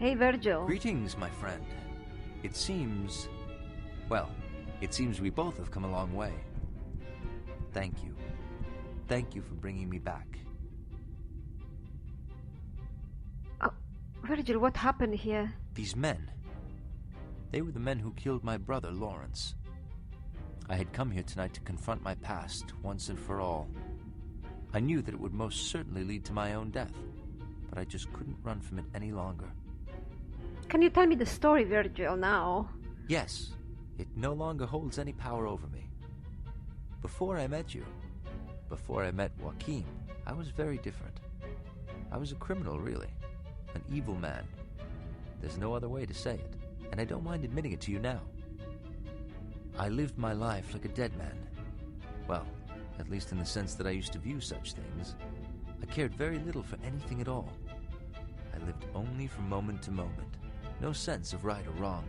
Hey, Virgil. Greetings, my friend. It seems... well, it seems we both have come a long way. Thank you. Thank you for bringing me back. Virgil, what happened here? These men. They were the men who killed my brother, Lawrence. I had come here tonight to confront my past, once and for all. I knew that it would most certainly lead to my own death, but I just couldn't run from it any longer. Can you tell me the story, Virgil, now? Yes, it no longer holds any power over me. Before I met you, before I met Joachim, I was very different. I was a criminal, really. An evil man. There's no other way to say it, and I don't mind admitting it to you now. I lived my life like a dead man. Well, at least in the sense that I used to view such things. I cared very little for anything at all. I lived only from moment to moment. No sense of right or wrong.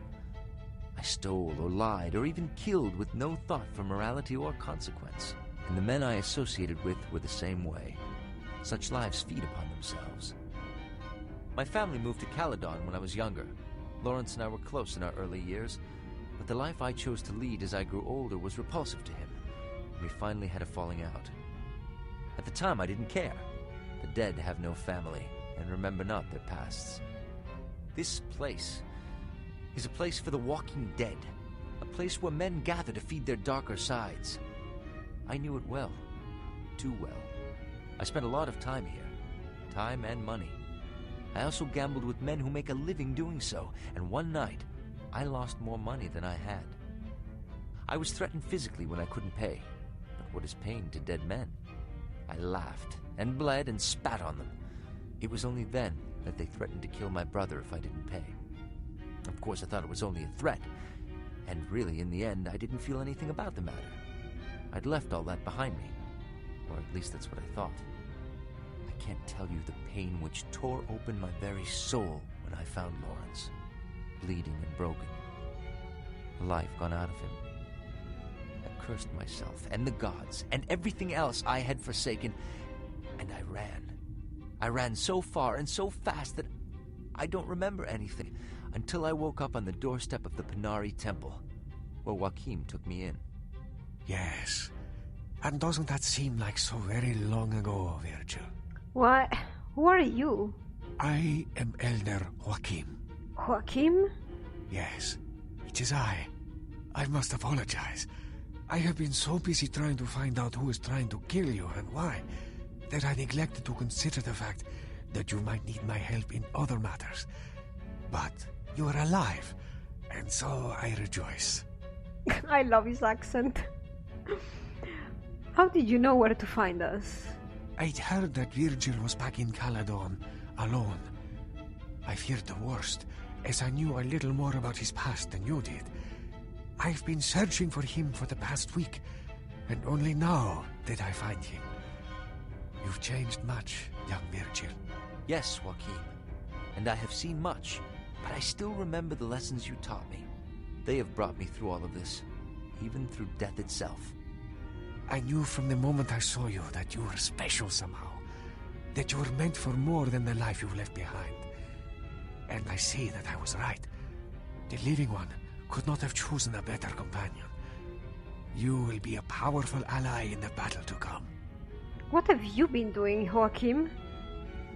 I stole or lied or even killed with no thought for morality or consequence. And the men I associated with were the same way. Such lives feed upon themselves. My family moved to Caledon when I was younger. Lawrence and I were close in our early years, but the life I chose to lead as I grew older was repulsive to him. We finally had a falling out. At the time, I didn't care. The dead have no family, and remember not their pasts. This place is a place for the walking dead, a place where men gather to feed their darker sides. I knew it well, too well. I spent a lot of time here, time and money. I also gambled with men who make a living doing so, and one night, I lost more money than I had. I was threatened physically when I couldn't pay. But what is pain to dead men? I laughed and bled and spat on them. It was only then that they threatened to kill my brother if I didn't pay. Of course, I thought it was only a threat. And really, in the end, I didn't feel anything about the matter. I'd left all that behind me. Or at least that's what I thought. I can't tell you the pain which tore open my very soul when I found Lawrence, bleeding and broken. Life gone out of him. I cursed myself and the gods and everything else I had forsaken, and I ran. I ran so far and so fast that I don't remember anything until I woke up on the doorstep of the Panari Temple, where Joachim took me in. Yes. And doesn't that seem like so very long ago, Virgil? What? Who are you? I am Elder Joachim. Joachim? Yes, it is I. I must apologize. I have been so busy trying to find out who is trying to kill you and why, that I neglected to consider the fact that you might need my help in other matters. But you are alive, and so I rejoice. I love his accent. How did you know where to find us? I'd heard that Virgil was back in Caledon, alone. I feared the worst, as I knew a little more about his past than you did. I've been searching for him for the past week, and only now did I find him. You've changed much, young Virgil. Yes, Joachim, and I have seen much, but I still remember the lessons you taught me. They have brought me through all of this, even through death itself. I knew from the moment I saw you that you were special somehow, that you were meant for more than the life you left behind. And I see that I was right. The Living One could not have chosen a better companion. You will be a powerful ally in the battle to come. What have you been doing, Joachim?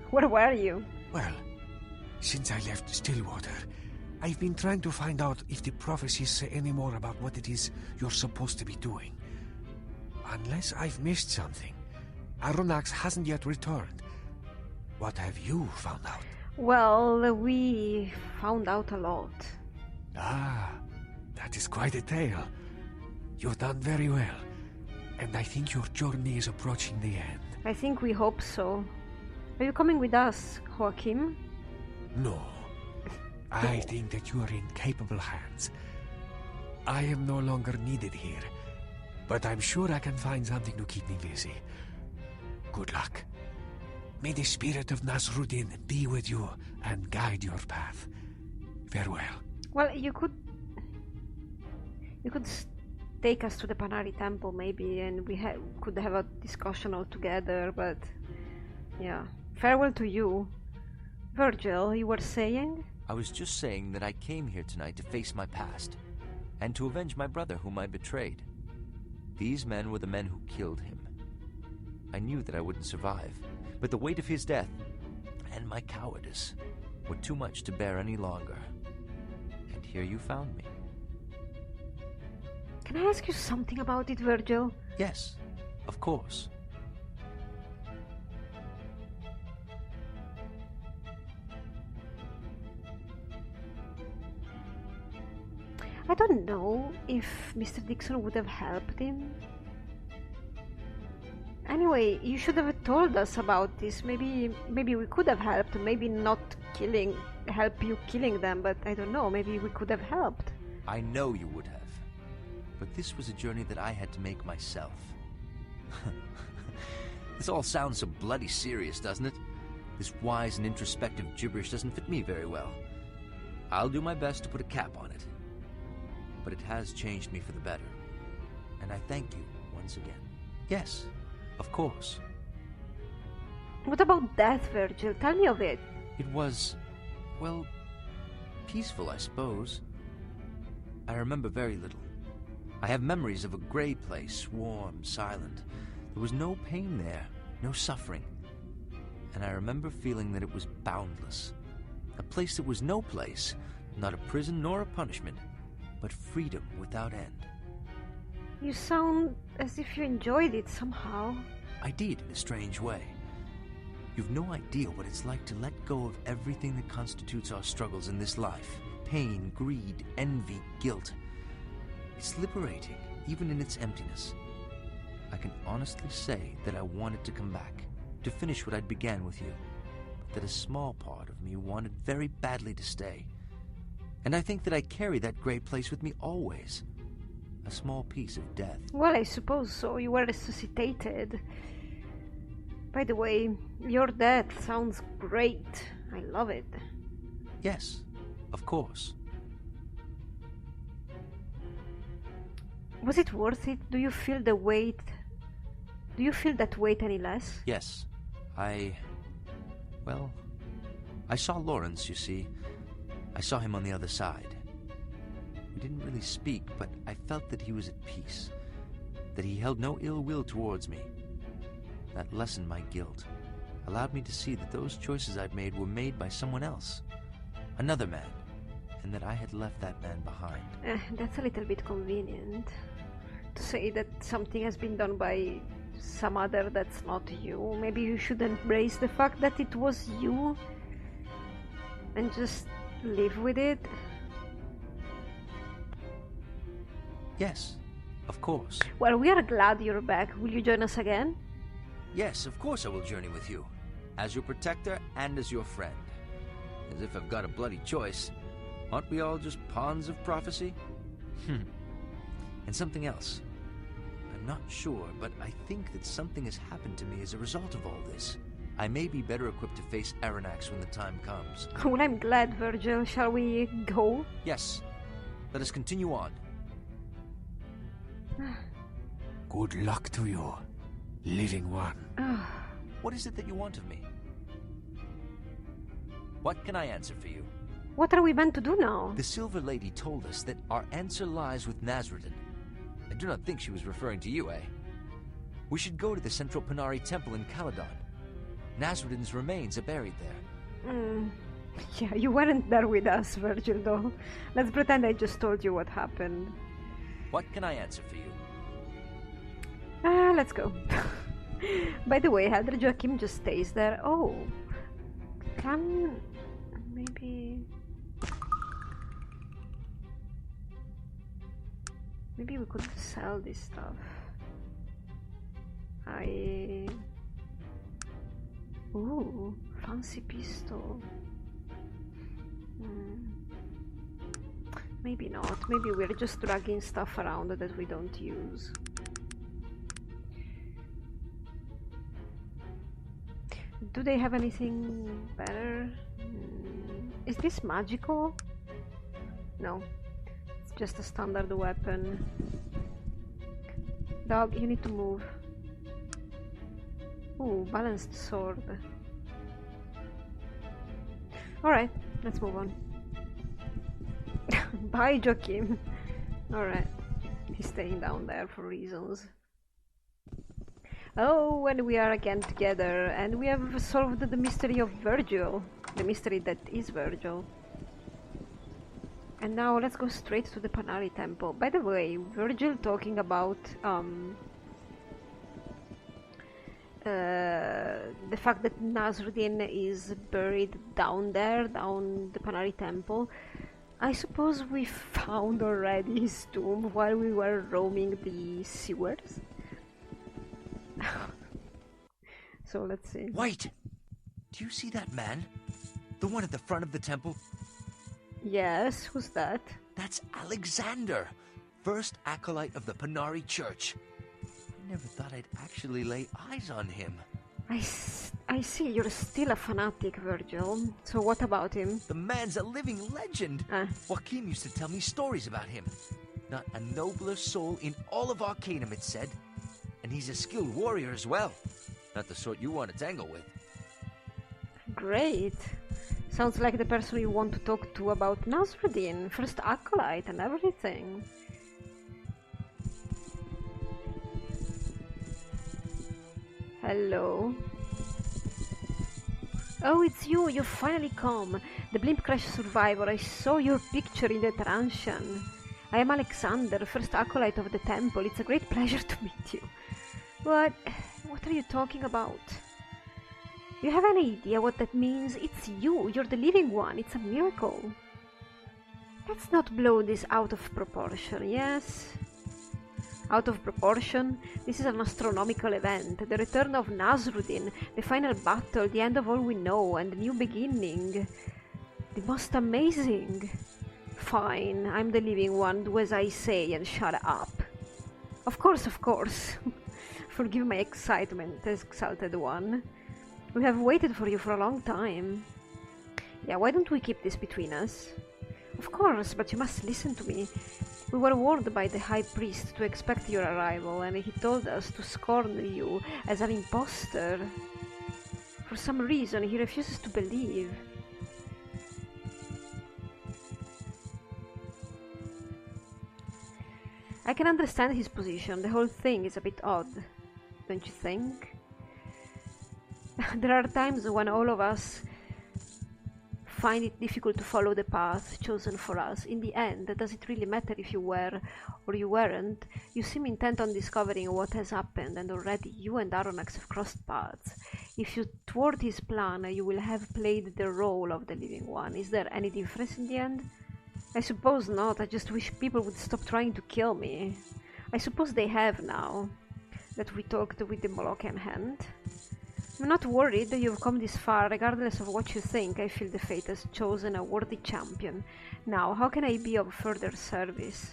Where were you? Well, since I left Stillwater, I've been trying to find out if the prophecies say any more about what it is you're supposed to be doing. Unless I've missed something, Aronnax hasn't yet returned. What have you found out? Well, we found out a lot. Ah, that is quite a tale. You've done very well, and I think your journey is approaching the end. I think we hope so. Are you coming with us, Joachim? No. I think that you are in capable hands. I am no longer needed here, but I'm sure I can find something to keep me busy. Good luck. May the spirit of Nasruddin be with you and guide your path. Farewell. Well, you could take us to the Panari Temple maybe, and we could have a discussion all together, but yeah. Farewell to you. Virgil, you were saying? I was just saying that I came here tonight to face my past, and to avenge my brother whom I betrayed. These men were the men who killed him. I knew that I wouldn't survive, but the weight of his death, and my cowardice, were too much to bear any longer. And here you found me. Can I ask you something about it, Virgil? Yes, of course. I don't know if Mr. Dixon would have helped him. Anyway, you should have told us about this. Maybe we could have helped. Maybe not help you killing them, but I don't know. Maybe we could have helped. I know you would have. But this was a journey that I had to make myself. This all sounds so bloody serious, doesn't it? This wise and introspective gibberish doesn't fit me very well. I'll do my best to put a cap on it. But it has changed me for the better. And I thank you once again. Yes, of course. What about death, Virgil? Tell me of it. It was, well, peaceful, I suppose. I remember very little. I have memories of a grey place, warm, silent. There was no pain there, no suffering. And I remember feeling that it was boundless. A place that was no place, not a prison nor a punishment, but freedom without end. You sound as if you enjoyed it somehow. I did, in a strange way. You've no idea what it's like to let go of everything that constitutes our struggles in this life. Pain, greed, envy, guilt. It's liberating, even in its emptiness. I can honestly say that I wanted to come back, to finish what I'd began with you, but that a small part of me wanted very badly to stay. And I think that I carry that great place with me always. A small piece of death. Well, I suppose so. You were resuscitated. By the way, your death sounds great. I love it. Yes, of course. Was it worth it? Do you feel the weight? Do you feel that weight any less? Yes. Well, I saw Lawrence, you see. I saw him on the other side. We didn't really speak, but I felt that he was at peace. That he held no ill will towards me. That lessened my guilt. Allowed me to see that those choices I'd made were made by someone else. Another man. And that I had left that man behind. That's a little bit convenient. To say that something has been done by some other that's not you. Maybe you should embrace the fact that it was you. And just live with it. Yes, of course. Well, we are glad you're back. Will you join us again? Yes, of course I will journey with you. As your protector and as your friend. As if I've got a bloody choice. Aren't we all just pawns of prophecy? And something else. I'm not sure, but I think that something has happened to me as a result of all this. I may be better equipped to face Aranax when the time comes. Well, I'm glad, Virgil. Shall we go? Yes. Let us continue on. Good luck to you, living one. What is it that you want of me? What can I answer for you? What are we meant to do now? The Silver Lady told us that our answer lies with Nazridan. I do not think she was referring to you, eh? We should go to the Central Panari Temple in Caledon. Nazridan's remains are buried there. Yeah, you weren't there with us, Virgil, though. Let's pretend I just told you what happened. What can I answer for you? Let's go. By the way, Elder Joachim just stays there. Oh. Maybe we could sell this stuff. Ooh, fancy pistol. Maybe not. Maybe we're just dragging stuff around that we don't use. Do they have anything better? Is this magical? No. It's just a standard weapon. Dog, you need to move. Ooh, balanced sword. Alright, let's move on. Bye, Joachim. Alright. He's staying down there for reasons. Oh, and we are again together, and we have solved the mystery of Virgil. The mystery that is Virgil. And now let's go straight to the Panari Temple. By the way, Virgil talking about the fact that Nasruddin is buried down there, down the Panari Temple. I suppose we found already his tomb while we were roaming the sewers. So let's see. Wait! Do you see that man? The one at the front of the temple? Yes, who's that? That's Alexander, first acolyte of the Panari Church. I never thought I'd actually lay eyes on him. I see you're still a fanatic, Virgil. So what about him? The man's a living legend. Joachim used to tell me stories about him. Not a nobler soul in all of Arcanum, it said. And he's a skilled warrior as well. Not the sort you want to tangle with. Great. Sounds like the person you want to talk to about Nasruddin, first acolyte and everything. Hello. Oh, it's you. You've finally come. The blimp crash survivor. I saw your picture in the Tarant. I am Alexander, first acolyte of the temple. It's a great pleasure to meet you. What are you talking about? Do you have any idea what that means? It's you. You're the living one. It's a miracle. Let's not blow this out of proportion, yes? Out of proportion? This is an astronomical event. The return of Nasruddin, the final battle, the end of all we know, and the new beginning. The most amazing. Fine, I'm the living one. Do as I say and shut up. Of course, of course. Forgive my excitement, exalted one. We have waited for you for a long time. Yeah, why don't we keep this between us? Of course, but you must listen to me. We were warned by the High Priest to expect your arrival, and he told us to scorn you as an impostor. For some reason, he refuses to believe. I can understand his position. The whole thing is a bit odd, don't you think? There are times when all of us find it difficult to follow the path chosen for us. In the end, does it really matter if you were or you weren't? You seem intent on discovering what has happened, and already you and Aronax have crossed paths. If you thwart his plan, you will have played the role of the living one. Is there any difference in the end? I suppose not. I just wish people would stop trying to kill me. I suppose they have now that we talked with the Molochian hand. I'm not worried that you've come this far. Regardless of what you think, I feel the fate has chosen a worthy champion. Now, how can I be of further service?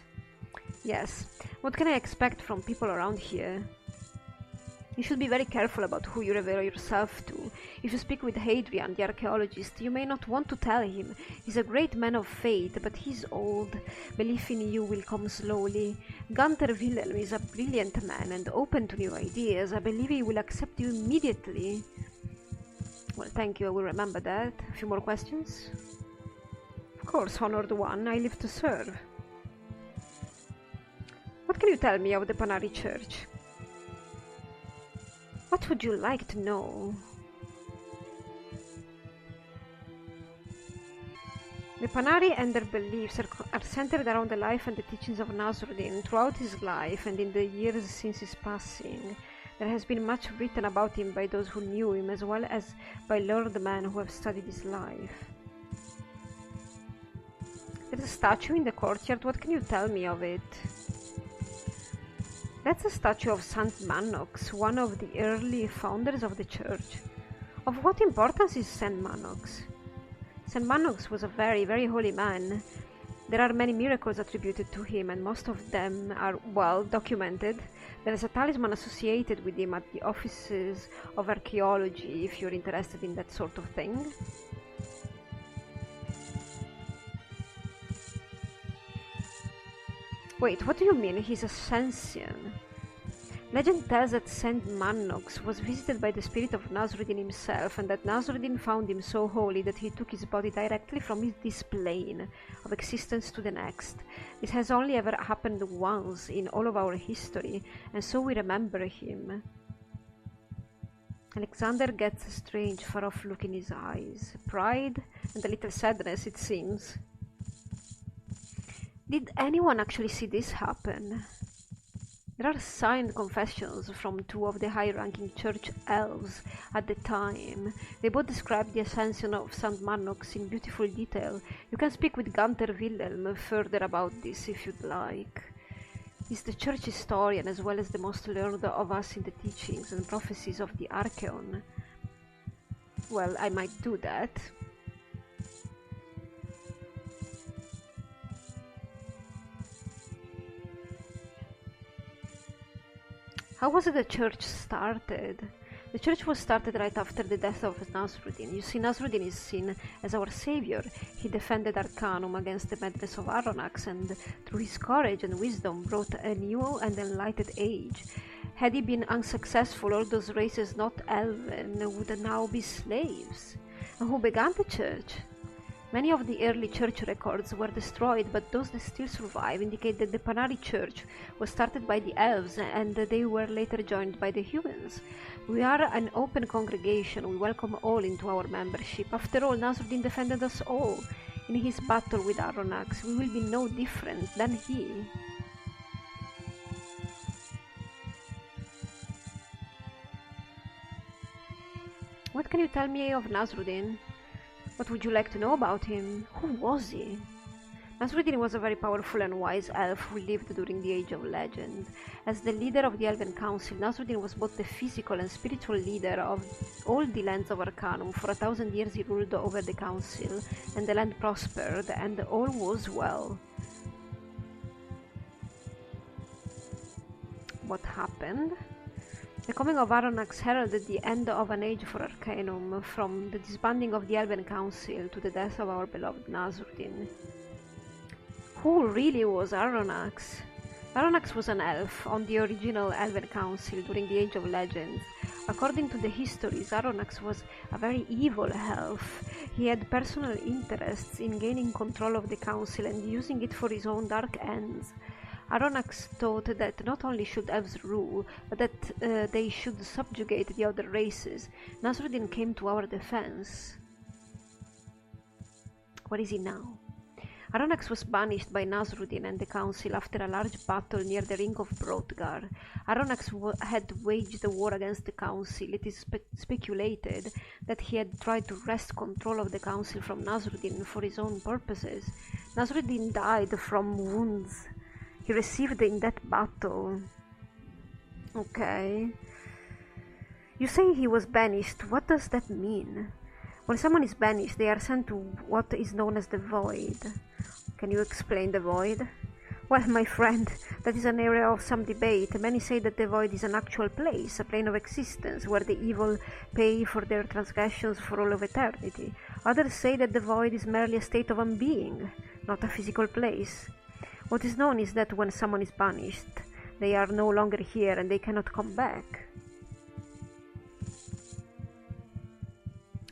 Yes, what can I expect from people around here? You should be very careful about who you reveal yourself to. If you speak with Hadrian, the archaeologist, you may not want to tell him. He's a great man of faith, but he's old. Belief in you will come slowly. Gunther Wilhelm is a brilliant man and open to new ideas. I believe he will accept you immediately. Well, thank you, I will remember that. A few more questions? Of course, honored one, I live to serve. What can you tell me of the Panari Church? What would you like to know? The Panari and their beliefs are centered around the life and the teachings of Nasruddin. Throughout his life and in the years since his passing, there has been much written about him by those who knew him, as well as by learned men who have studied his life. There's a statue in the courtyard. What can you tell me of it? That's a statue of Saint Manox, one of the early founders of the church. Of what importance is Saint Manox? Saint Manox was a very, very holy man. There are many miracles attributed to him, and most of them are well documented. There is a talisman associated with him at the offices of archaeology, if you're interested in that sort of thing. Wait, what do you mean he's a Sensian? Legend tells that Saint Mannox was visited by the spirit of Nasruddin himself, and that Nasruddin found him so holy that he took his body directly from this plane of existence to the next. This has only ever happened once in all of our history, and so we remember him. Alexander gets a strange, far-off look in his eyes. Pride and a little sadness, it seems. Did anyone actually see this happen? There are signed confessions from two of the high-ranking church elves at the time. They both describe the ascension of St. Mannox in beautiful detail. You can speak with Gunther Wilhelm further about this if you'd like. He's the church historian as well as the most learned of us in the teachings and prophecies of the Arcanum. Well, I might do that. How was the church started? The church was started right after the death of Nasruddin. You see, Nasruddin is seen as our savior. He defended Arcanum against the madness of Aronnax, and through his courage and wisdom brought a new and enlightened age. Had he been unsuccessful, all those races not elven would now be slaves. And who began the church? Many of the early church records were destroyed, but those that still survive indicate that the Panari Church was started by the elves and they were later joined by the humans. We are an open congregation, we welcome all into our membership. After all, Nasruddin defended us all. In his battle with Aronnax, we will be no different than he. What can you tell me of Nasruddin? What would you like to know about him? Who was he? Nasruddin was a very powerful and wise elf who lived during the Age of Legend. As the leader of the Elven Council, Nasruddin was both the physical and spiritual leader of all the lands of Arcanum. For 1,000 years he ruled over the council, and the land prospered, and all was well. What happened? The coming of Aronnax heralded the end of an age for Arcanum, from the disbanding of the Elven Council to the death of our beloved Nasruddin. Who really was Aronnax? Aronnax was an elf on the original Elven Council during the Age of Legends. According to the histories, Aronnax was a very evil elf. He had personal interests in gaining control of the council and using it for his own dark ends. Aronnax taught that not only should elves rule, but that they should subjugate the other races. Nasruddin came to our defense. Where is he now? Aronnax was banished by Nasruddin and the council after a large battle near the ring of Brodgar. Aronnax had waged a war against the council. It is speculated that he had tried to wrest control of the council from Nasruddin for his own purposes. Nasruddin died from wounds he received in that battle. Okay. You say he was banished. What does that mean? When someone is banished, they are sent to what is known as the Void. Can you explain the Void? Well, my friend, that is an area of some debate. Many say that the Void is an actual place, a plane of existence, where the evil pay for their transgressions for all of eternity. Others say that the Void is merely a state of unbeing, not a physical place. What is known is that when someone is banished, they are no longer here and they cannot come back.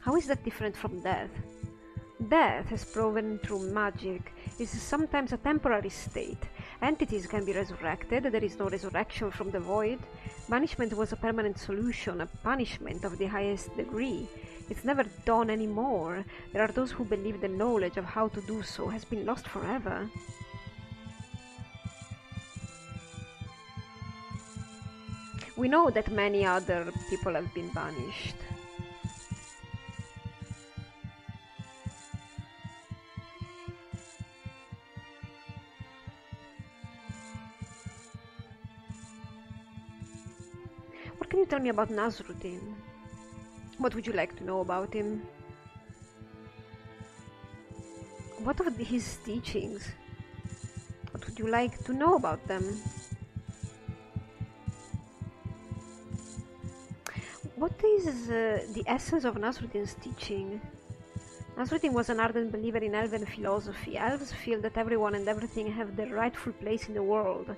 How is that different from death? Death, as proven through magic, is sometimes a temporary state. Entities can be resurrected, there is no resurrection from the void. Banishment was a permanent solution, a punishment of the highest degree. It's never done anymore. There are those who believe the knowledge of how to do so has been lost forever. We know that many other people have been banished. What can you tell me about Nasruddin? What would you like to know about him? What of his teachings? What would you like to know about them? What is the essence of Nasruddin's teaching? Nasruddin was an ardent believer in elven philosophy. Elves feel that everyone and everything have their rightful place in the world.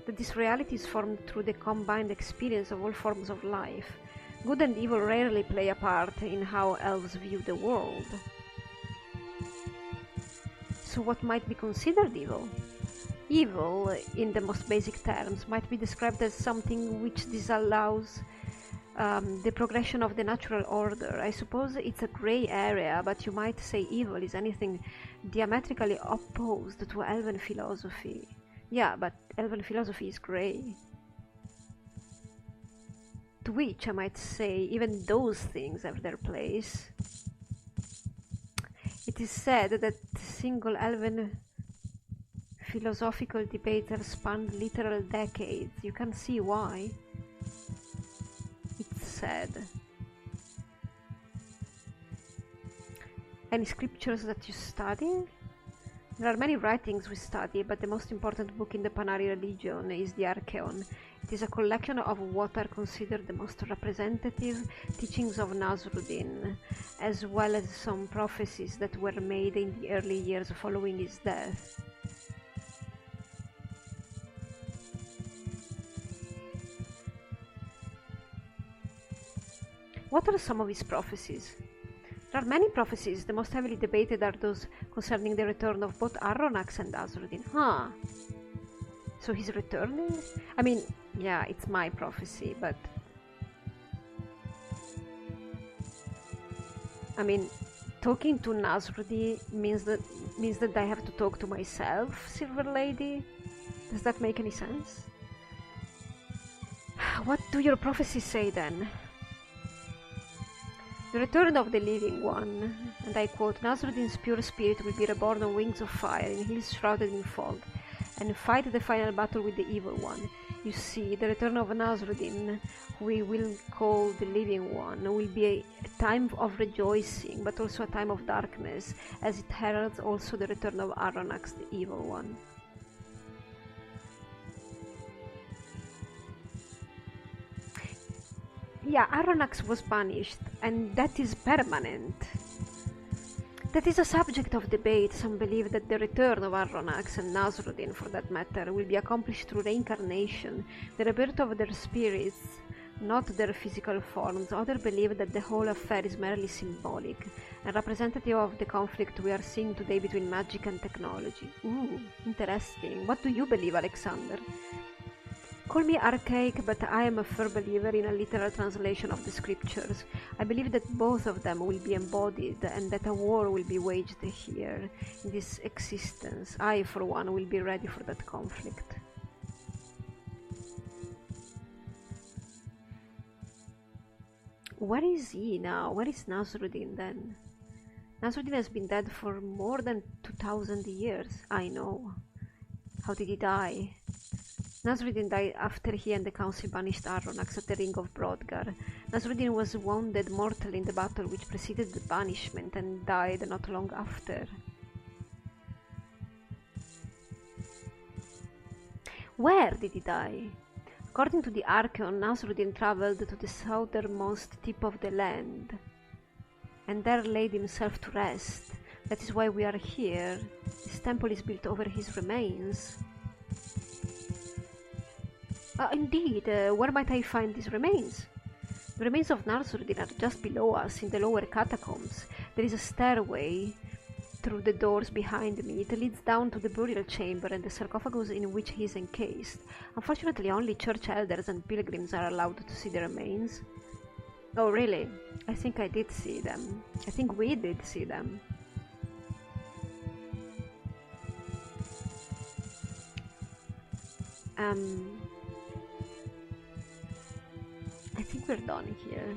that this reality is formed through the combined experience of all forms of life. Good and evil rarely play a part in how elves view the world. So what might be considered evil? Evil, in the most basic terms, might be described as something which disallows the progression of the natural order. I suppose it's a grey area, but you might say evil is anything diametrically opposed to elven philosophy. Yeah, but elven philosophy is grey. To which I might say even those things have their place. It is said that single elven philosophical debates spanned literal decades. You can see why. It's said. Any scriptures that you study? There are many writings we study, but the most important book in the Panari religion is the Arcanum. It is a collection of what are considered the most representative teachings of Nasruddin, as well as some prophecies that were made in the early years following his death. What are some of his prophecies? There are many prophecies. The most heavily debated are those concerning the return of both Arronax and Nasruddin. Huh. So he's returning? I mean, yeah, it's my prophecy, but... I mean, talking to Nasruddin means that I have to talk to myself, Silver Lady? Does that make any sense? What do your prophecies say then? The return of the living one, and I quote, Nasruddin's pure spirit will be reborn on wings of fire in hills shrouded in fog, and fight the final battle with the evil one. You see, the return of Nasruddin, who we will call the living one, will be a time of rejoicing, but also a time of darkness, as it heralds also the return of Arronax, the evil one. Yeah, Arronax was banished, and that is permanent. That is a subject of debate. Some believe that the return of Arronax, and Nasruddin for that matter, will be accomplished through reincarnation, the rebirth of their spirits, not their physical forms. Others believe that the whole affair is merely symbolic, and representative of the conflict we are seeing today between magic and technology. Ooh, interesting. What do you believe, Alexander? Call me archaic, but I am a firm believer in a literal translation of the scriptures. I believe that both of them will be embodied, and that a war will be waged here, in this existence. I, for one, will be ready for that conflict. Where is he now? Where is Nasruddin then? Nasruddin has been dead for more than 2000 years. I know. How did he die? Nasruddin died after he and the council banished Arronax at the Ring of Brodgar. Nasruddin was wounded mortally in the battle which preceded the banishment and died not long after. Where did he die? According to the Arcanum, Nasruddin travelled to the southernmost tip of the land, and there laid himself to rest. That is why we are here. This temple is built over his remains. Indeed, where might I find these remains? The remains of Nasruddin are just below us, in the lower catacombs. There is a stairway through the doors behind me. It leads down to the burial chamber and the sarcophagus in which he is encased. Unfortunately, only church elders and pilgrims are allowed to see the remains. Oh, really? I think I did see them. I think we did see them. I think we're done here.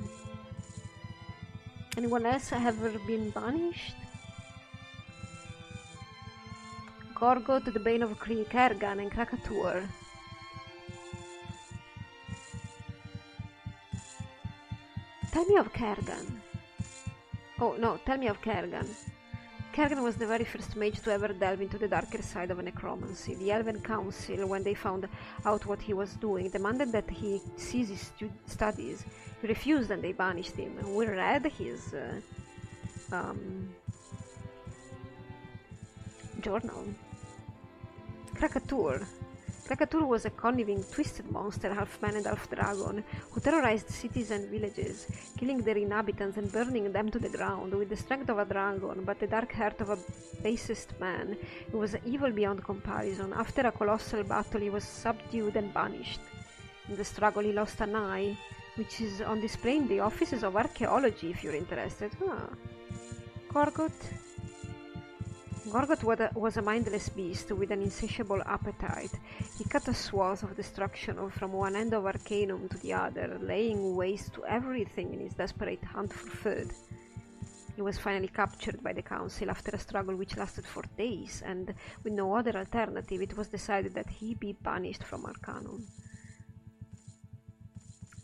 Anyone else have ever been banished? Gorgot, the Bane of Kergan, and Krakatur. Tell me of Kergan. Oh no, tell me of Kergan. Kergan was the very first mage to ever delve into the darker side of necromancy. The Elven Council, when they found out what he was doing, demanded that he cease his studies. He refused and they banished him. We read his journal. Krakatur. Krakatur was a conniving, twisted monster, half man and half dragon, who terrorized cities and villages, killing their inhabitants and burning them to the ground with the strength of a dragon, but the dark heart of a basest man. He was evil beyond comparison. After a colossal battle, he was subdued and banished. In the struggle, he lost an eye, which is on display in the offices of archaeology, if you're interested. Gorgot. Gorgot was a mindless beast with an insatiable appetite. He cut a swath of destruction from one end of Arcanum to the other, laying waste to everything in his desperate hunt for food. He was finally captured by the Council after a struggle which lasted for days, and with no other alternative, it was decided that he be banished from Arcanum.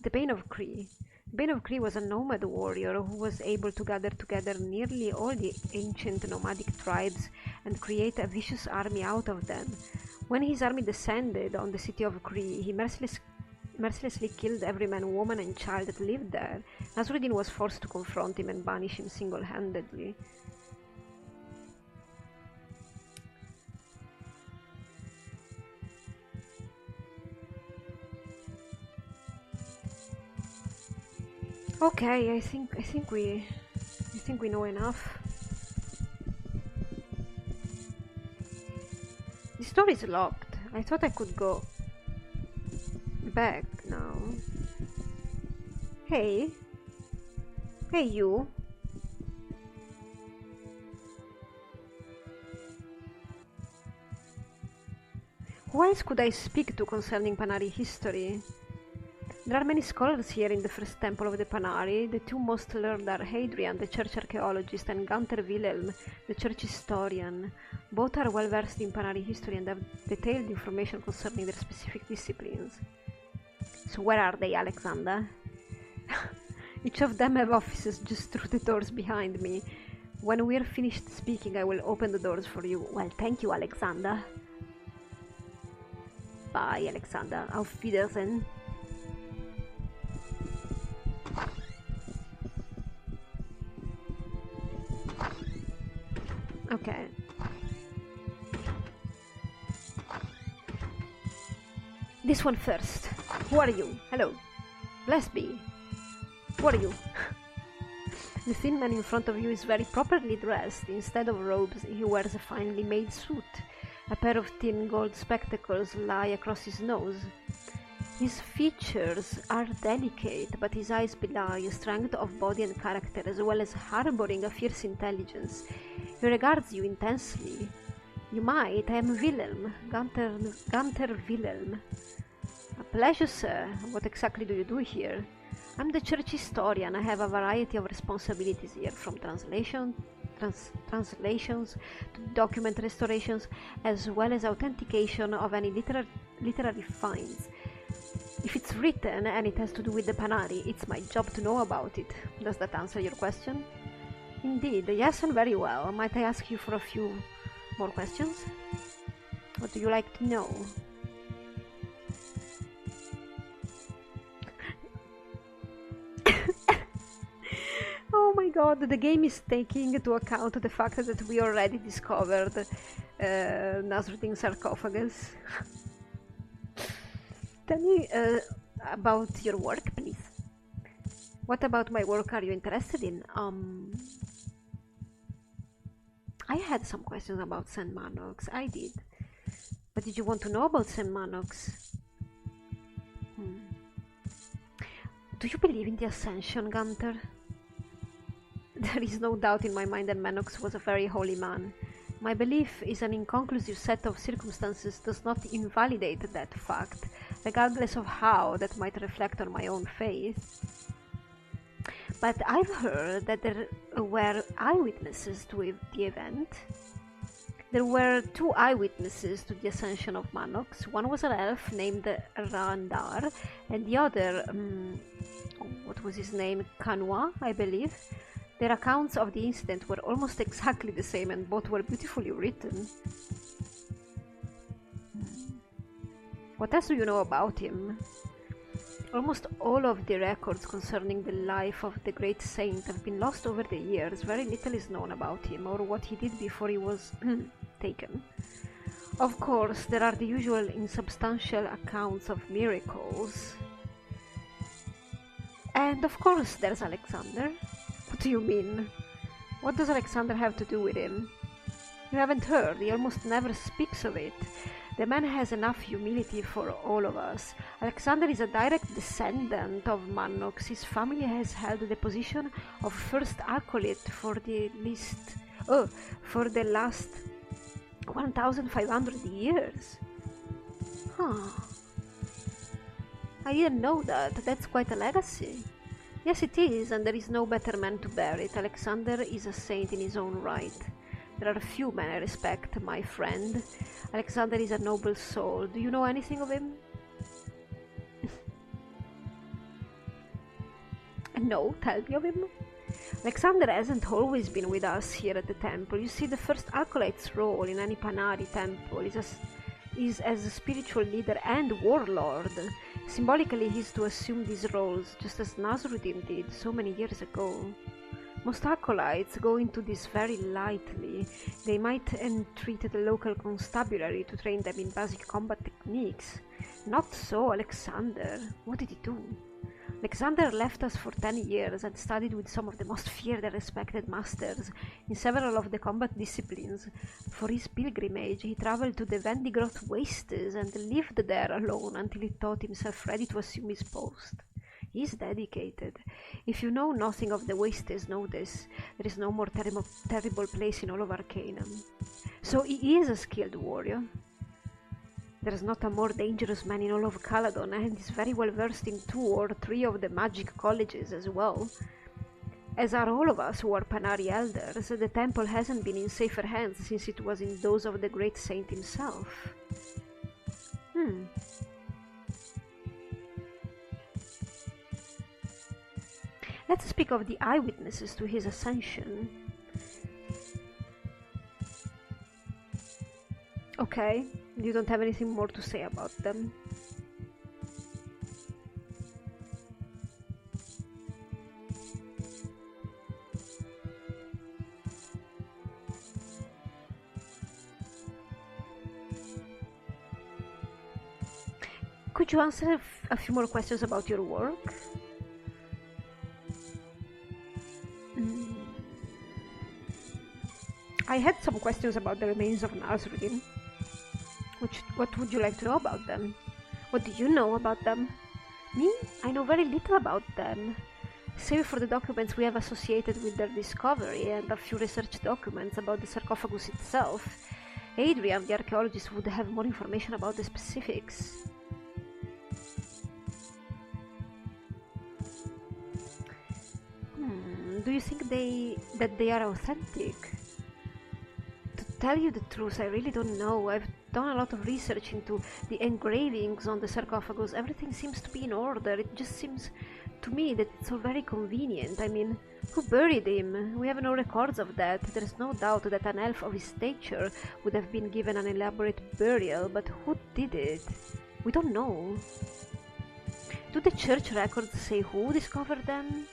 The Bane of Kree. Bane of Kree was a nomad warrior who was able to gather together nearly all the ancient nomadic tribes and create a vicious army out of them. When his army descended on the city of Kree, he mercilessly killed every man, woman and child that lived there. Nasruddin was forced to confront him and banish him single-handedly. Okay, I think we know enough. This door is locked. I thought I could go back now. Hey. Hey you. Who else could I speak to concerning Panari history? There are many scholars here in the first temple of the Panari. The two most learned are Hadrian, the church archaeologist, and Gunther Wilhelm, the church historian. Both are well versed in Panari history and have detailed information concerning their specific disciplines. So where are they, Alexander? Each of them have offices just through the doors behind me. When we're finished speaking, I will open the doors for you. Well, thank you, Alexander. Bye, Alexander. Auf Wiedersehen. Okay. This one first. Who are you? Hello. Blessed be. Who are you? The thin man in front of you is very properly dressed. Instead of robes, he wears a finely made suit. A pair of thin gold spectacles lie across his nose. His features are delicate, but his eyes belie strength of body and character, as well as harboring a fierce intelligence. He regards you intensely. You might. I am Wilhelm, Gunther Wilhelm. A pleasure, sir. What exactly do you do here? I'm the church historian. I have a variety of responsibilities here, from translations to document restorations, as well as authentication of any literary finds. If it's written and it has to do with the Panari, it's my job to know about it. Does that answer your question? Indeed, yes, and very well. Might I ask you for a few more questions? What do you like to know? Oh my god, the game is taking into account the fact that we already discovered Nasruddin's sarcophagus. Tell me about your work, please. What about my work are you interested in? I had some questions about St. Manox. I did. But did you want to know about St. Manox? Do you believe in the Ascension, Gunther? There is no doubt in my mind that Manox was a very holy man. My belief is an inconclusive set of circumstances does not invalidate that fact, regardless of how that might reflect on my own faith. But I've heard that there were eyewitnesses to the event. There were 2 eyewitnesses to the ascension of Manox. One was an elf named Randar, and the other, what was his name? Kanwa, I believe. Their accounts of the incident were almost exactly the same, and both were beautifully written. What else do you know about him? Almost all of the records concerning the life of the great saint have been lost over the years. Very little is known about him, or what he did before he was taken. Of course, there are the usual insubstantial accounts of miracles. And of course there's Alexander. What do you mean? What does Alexander have to do with him? You haven't heard, he almost never speaks of it. The man has enough humility for all of us. Alexander is a direct descendant of Manox. His family has held the position of first acolyte for the last 1,500 years. Huh. I didn't know that. That's quite a legacy. Yes, it is, and there is no better man to bear it. Alexander is a saint in his own right. There are few men I respect, my friend. Alexander is a noble soul. Do you know anything of him? No, tell me of him. Alexander hasn't always been with us here at the temple. You see, the first acolyte's role in any Panari temple is as a spiritual leader and warlord. Symbolically, he is to assume these roles, just as Nasruddin did so many years ago. Most acolytes go into this very lightly. They might entreat the local constabulary to train them in basic combat techniques. Not so Alexander. What did he do? Alexander left us for 10 years and studied with some of the most feared and respected masters in several of the combat disciplines. For his pilgrimage, he traveled to the Vendigroth Wastes and lived there alone until he thought himself ready to assume his post. He is dedicated. If you know nothing of the Wastes, know this. There is no more terrible place in all of Arcanum. So he is a skilled warrior. There is not a more dangerous man in all of Caladon, and is very well versed in 2 or 3 of the magic colleges as well. As are all of us who are Panari elders, the temple hasn't been in safer hands since it was in those of the great saint himself. Let's speak of the eyewitnesses to his ascension. Okay, you don't have anything more to say about them. Could you answer a few more questions about your work? I had some questions about the remains of Nasruddin. What would you like to know about them? What do you know about them? Me? I know very little about them, save for the documents we have associated with their discovery and a few research documents about the sarcophagus itself. Adrian, the archaeologist, would have more information about the specifics. Do you think that they are authentic? To tell you the truth, I really don't know. I've done a lot of research into the engravings on the sarcophagus. Everything seems to be in order. It just seems to me that it's all very convenient. I mean, who buried him? We have no records of that. There's no doubt that an elf of his stature would have been given an elaborate burial, but who did it? We don't know. Do the church records say who discovered them?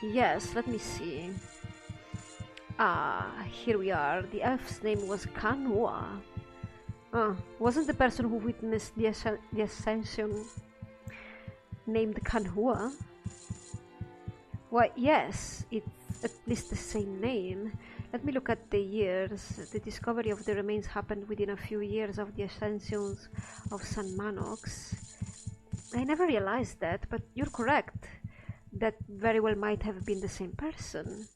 Yes, let me see. Ah, here we are. The elf's name was Kanua. Wasn't the person who witnessed the ascension named Kanhua? Why, yes, it's at least the same name. Let me look at the years. The discovery of the remains happened within a few years of the ascensions of San Manox. I never realized that, but you're correct. That very well might have been the same person.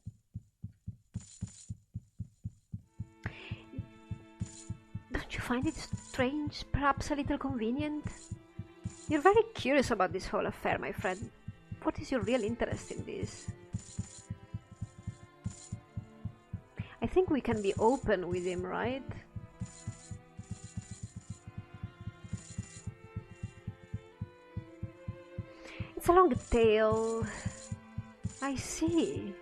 Don't you find it strange, perhaps a little convenient? You're very curious about this whole affair, my friend. What is your real interest in this? I think we can be open with him, right? It's a long tale. I see.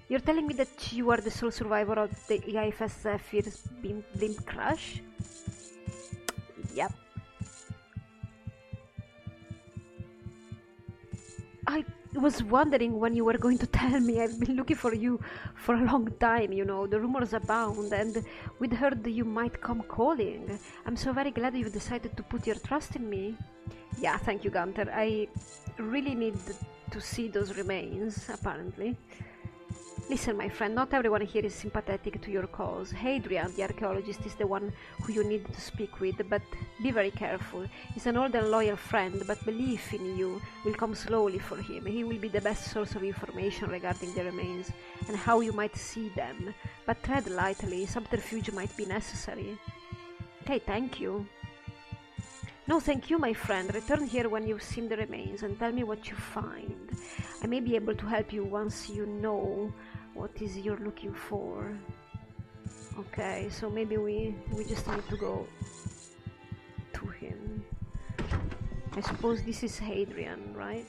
You're telling me that you are the sole survivor of the EIFS Zephyr's blimp crash? Yep. I was wondering when you were going to tell me. I've been looking for you for a long time, you know. The rumors abound, and we'd heard you might come calling. I'm so very glad you've decided to put your trust in me. Yeah, thank you, Gunther. I really need to see those remains, apparently. Listen, my friend, not everyone here is sympathetic to your cause. Hadrian, the archaeologist, is the one who you need to speak with, but be very careful. He's an old and loyal friend, but belief in you will come slowly for him. He will be the best source of information regarding the remains, and how you might see them. But tread lightly, subterfuge might be necessary. Okay, thank you. No, thank you, my friend. Return here when you've seen the remains and tell me what you find. I may be able to help you once you know what is you're looking for. Okay, so maybe we just need to go to him. I suppose this is Hadrian, right?